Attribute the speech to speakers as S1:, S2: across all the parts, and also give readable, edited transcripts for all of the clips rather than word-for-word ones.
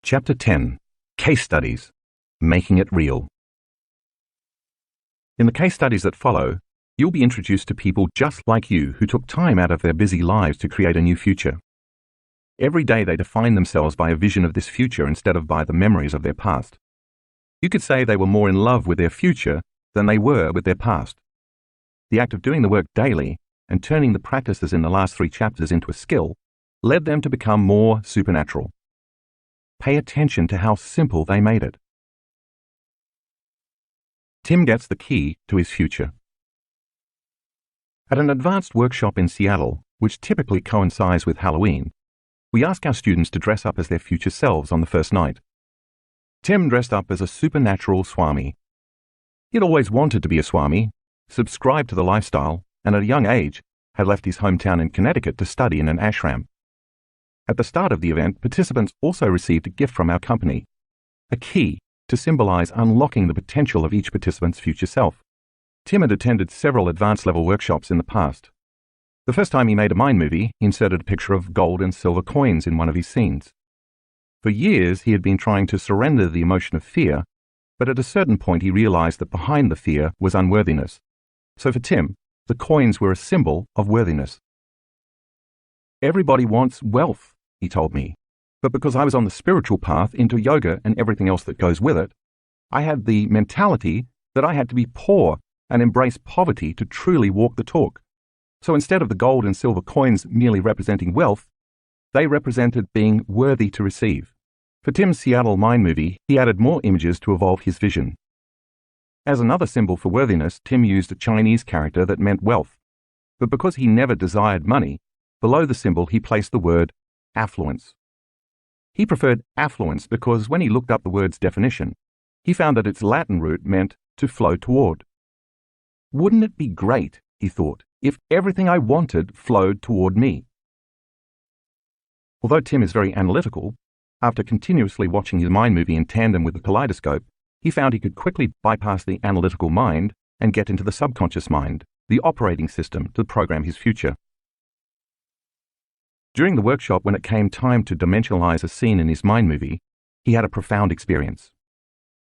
S1: Chapter 10. Case Studies. Making it Real. In the case studies that follow, you'll be introduced to people just like you who took time out of their busy lives to create a new future. Every day they define themselves by a vision of this future instead of by the memories of their past. You could say they were more in love with their future than they were with their past. The act of doing the work daily and turning the practices in the last 3 chapters into a skill led them to become more supernatural. Pay attention to how simple they made it. Tim gets the key to his future. At an advanced workshop in Seattle, which typically coincides with Halloween, we ask our students to dress up as their future selves on the first night. Tim dressed up as a supernatural Swami. He'd always wanted to be a Swami, subscribed to the lifestyle, and at a young age had left his hometown in Connecticut to study in an ashram. At the start of the event, participants also received a gift from our company, a key to symbolize unlocking the potential of each participant's future self. Tim had attended several advanced level workshops in the past. The first time he made a mind movie, he inserted a picture of gold and silver coins in one of his scenes. For years, he had been trying to surrender the emotion of fear, but at a certain point he realized that behind the fear was unworthiness. So for Tim, the coins were a symbol of worthiness. Everybody wants wealth, he told me, but because I was on the spiritual path into yoga and everything else that goes with it, I had the mentality that I had to be poor and embrace poverty to truly walk the talk. So instead of the gold and silver coins merely representing wealth, they represented being worthy to receive. For Tim's Seattle mind movie, he added more images to evolve his vision. As another symbol for worthiness, Tim used a Chinese character that meant wealth, but because he never desired money, below the symbol he placed the word affluence. He preferred affluence because when he looked up the word's definition, he found that its Latin root meant to flow toward. Wouldn't it be great, he thought, if everything I wanted flowed toward me? Although Tim is very analytical, after continuously watching his mind movie in tandem with the kaleidoscope, he found he could quickly bypass the analytical mind and get into the subconscious mind, the operating system, to program his future. During the workshop, when it came time to dimensionalize a scene in his mind movie, he had a profound experience.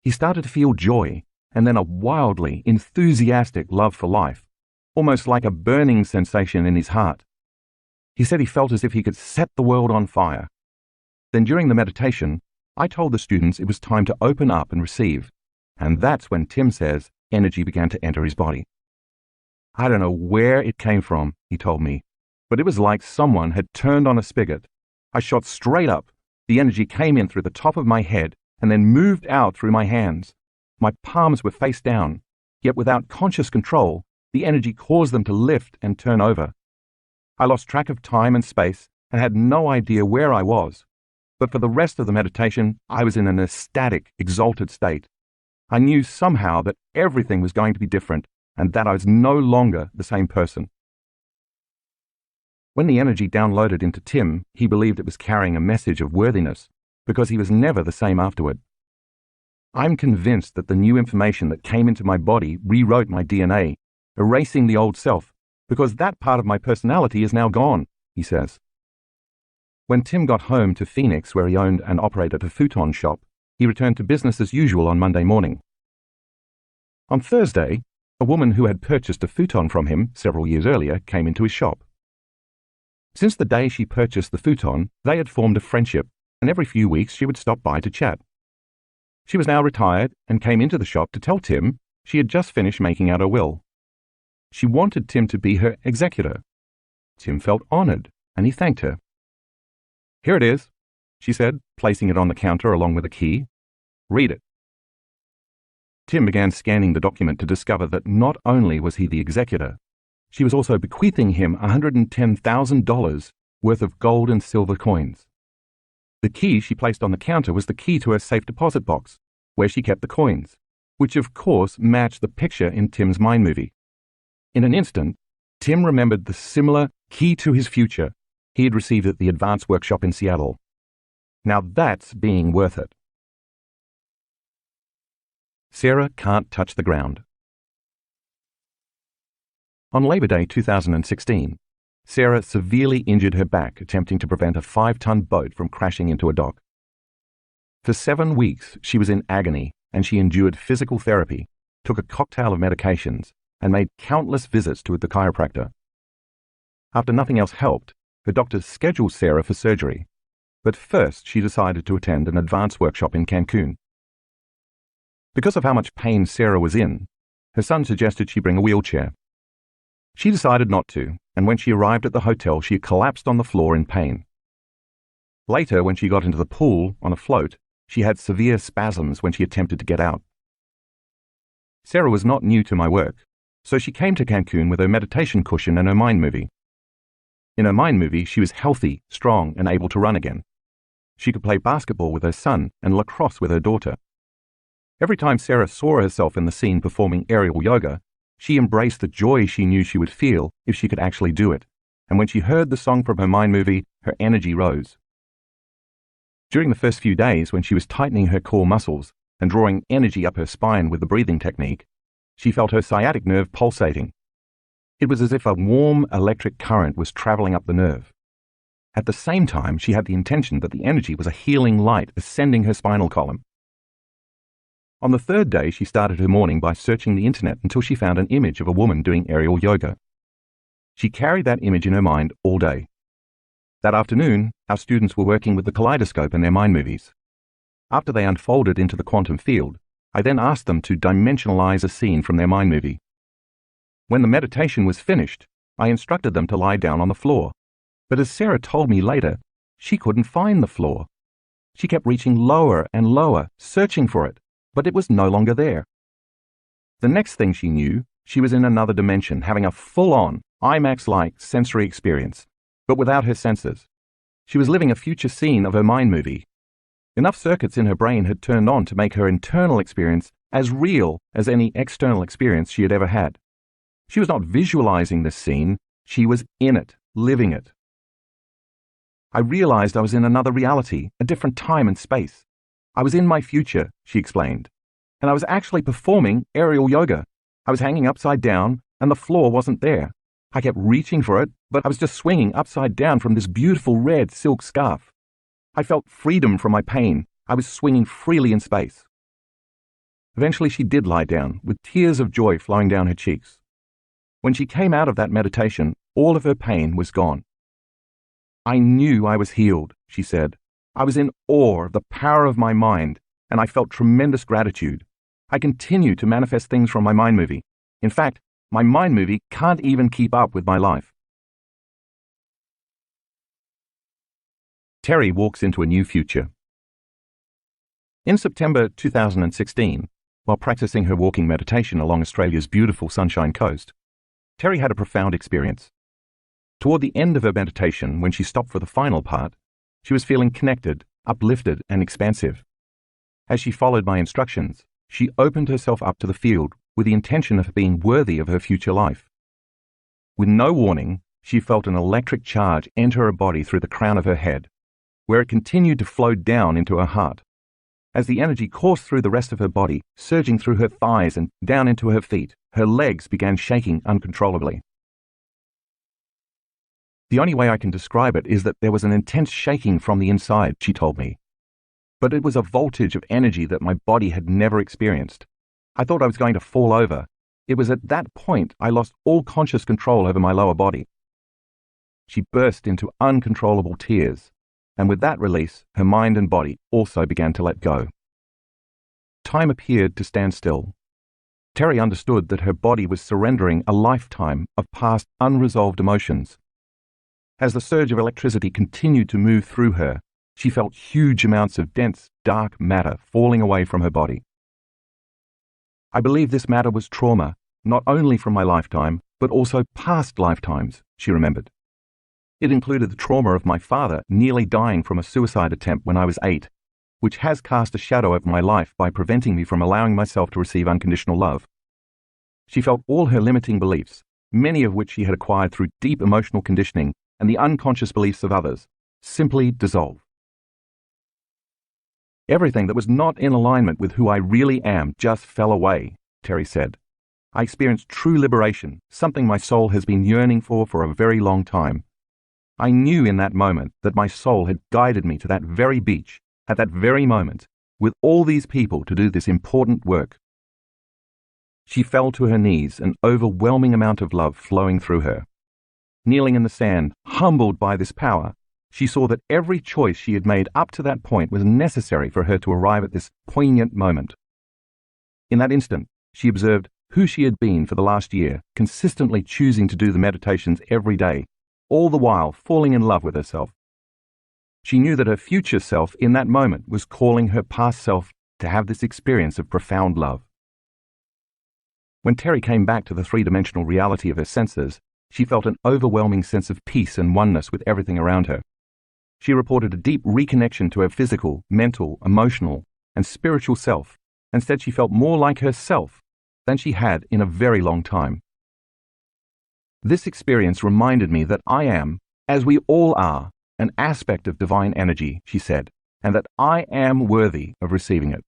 S1: He started to feel joy and then a wildly enthusiastic love for life, almost like a burning sensation in his heart. He said he felt as if he could set the world on fire. Then during the meditation, I told the students it was time to open up and receive, and that's when Tim says energy began to enter his body. I don't know where it came from, he told me, but it was like someone had turned on a spigot. I shot straight up. The energy came in through the top of my head and then moved out through my hands. My palms were face down, yet without conscious control, the energy caused them to lift and turn over. I lost track of time and space and had no idea where I was. But for the rest of the meditation, I was in an ecstatic, exalted state. I knew somehow that everything was going to be different and that I was no longer the same person. When the energy downloaded into Tim, he believed it was carrying a message of worthiness because he was never the same afterward. I'm convinced that the new information that came into my body rewrote my DNA, erasing the old self, because that part of my personality is now gone, he says. When Tim got home to Phoenix, where he owned and operated a futon shop, he returned to business as usual on Monday morning. On Thursday, a woman who had purchased a futon from him several years earlier came into his shop. Since the day she purchased the futon, they had formed a friendship, and every few weeks she would stop by to chat. She was now retired and came into the shop to tell Tim she had just finished making out her will. She wanted Tim to be her executor. Tim felt honored, and he thanked her. "Here it is," she said, placing it on the counter along with a key. "Read it." Tim began scanning the document to discover that not only was he the executor, she was also bequeathing him $110,000 worth of gold and silver coins. The key she placed on the counter was the key to her safe deposit box, where she kept the coins, which of course matched the picture in Tim's mind movie. In an instant, Tim remembered the similar key to his future he had received at the advanced workshop in Seattle. Now that's being worth it. Sarah can't touch the ground. On Labor Day 2016, Sarah severely injured her back attempting to prevent a 5-ton boat from crashing into a dock. For 7 weeks, she was in agony, and she endured physical therapy, took a cocktail of medications, and made countless visits to the chiropractor. After nothing else helped, her doctors scheduled Sarah for surgery, but first she decided to attend an advanced workshop in Cancun. Because of how much pain Sarah was in, her son suggested she bring a wheelchair. She decided not to, and when she arrived at the hotel, she collapsed on the floor in pain. Later, when she got into the pool on a float, she had severe spasms when she attempted to get out. Sarah was not new to my work, so she came to Cancun with her meditation cushion and her mind movie. In her mind movie, she was healthy, strong, and able to run again. She could play basketball with her son and lacrosse with her daughter. Every time Sarah saw herself in the scene performing aerial yoga, she embraced the joy she knew she would feel if she could actually do it, and when she heard the song from her mind movie, her energy rose. During the first few days, when she was tightening her core muscles and drawing energy up her spine with the breathing technique, she felt her sciatic nerve pulsating. It was as if a warm electric current was traveling up the nerve. At the same time, she had the intention that the energy was a healing light ascending her spinal column. On the third day, she started her morning by searching the internet until she found an image of a woman doing aerial yoga. She carried that image in her mind all day. That afternoon, our students were working with the kaleidoscope in their mind movies. After they unfolded into the quantum field, I then asked them to dimensionalize a scene from their mind movie. When the meditation was finished, I instructed them to lie down on the floor. But as Sarah told me later, she couldn't find the floor. She kept reaching lower and lower, searching for it, but it was no longer there. The next thing she knew, she was in another dimension, having a full-on, IMAX-like sensory experience, but without her senses. She was living a future scene of her mind movie. Enough circuits in her brain had turned on to make her internal experience as real as any external experience she had ever had. She was not visualizing this scene, she was in it, living it. I realized I was in another reality, a different time and space. I was in my future, she explained, and I was actually performing aerial yoga. I was hanging upside down, and the floor wasn't there. I kept reaching for it, but I was just swinging upside down from this beautiful red silk scarf. I felt freedom from my pain. I was swinging freely in space. Eventually she did lie down, with tears of joy flowing down her cheeks. When she came out of that meditation, all of her pain was gone. I knew I was healed, she said. I was in awe of the power of my mind, and I felt tremendous gratitude. I continue to manifest things from my mind movie. In fact, my mind movie can't even keep up with my life. Terry walks into a new future. In September 2016, while practicing her walking meditation along Australia's beautiful Sunshine Coast, Terry had a profound experience. Toward the end of her meditation, when she stopped for the final part, she was feeling connected, uplifted, and expansive. As she followed my instructions, she opened herself up to the field with the intention of being worthy of her future life. With no warning, she felt an electric charge enter her body through the crown of her head, where it continued to flow down into her heart. As the energy coursed through the rest of her body, surging through her thighs and down into her feet, her legs began shaking uncontrollably. The only way I can describe it is that there was an intense shaking from the inside, she told me. But it was a voltage of energy that my body had never experienced. I thought I was going to fall over. It was at that point I lost all conscious control over my lower body. She burst into uncontrollable tears, and with that release, her mind and body also began to let go. Time appeared to stand still. Terry understood that her body was surrendering a lifetime of past unresolved emotions. As the surge of electricity continued to move through her, she felt huge amounts of dense, dark matter falling away from her body. I believe this matter was trauma, not only from my lifetime, but also past lifetimes, she remembered. It included the trauma of my father nearly dying from a suicide attempt when I was 8, which has cast a shadow over my life by preventing me from allowing myself to receive unconditional love. She felt all her limiting beliefs, many of which she had acquired through deep emotional conditioning and the unconscious beliefs of others, simply dissolve. Everything that was not in alignment with who I really am just fell away, Terry said. I experienced true liberation, something my soul has been yearning for a very long time. I knew in that moment that my soul had guided me to that very beach, at that very moment, with all these people to do this important work. She fell to her knees, an overwhelming amount of love flowing through her. Kneeling in the sand, humbled by this power, she saw that every choice she had made up to that point was necessary for her to arrive at this poignant moment. In that instant, she observed who she had been for the last year, consistently choosing to do the meditations every day, all the while falling in love with herself. She knew that her future self in that moment was calling her past self to have this experience of profound love. When Terry came back to the three-dimensional reality of her senses, she felt an overwhelming sense of peace and oneness with everything around her. She reported a deep reconnection to her physical, mental, emotional, and spiritual self, and said she felt more like herself than she had in a very long time. This experience reminded me that I am, as we all are, an aspect of divine energy, she said, and that I am worthy of receiving it.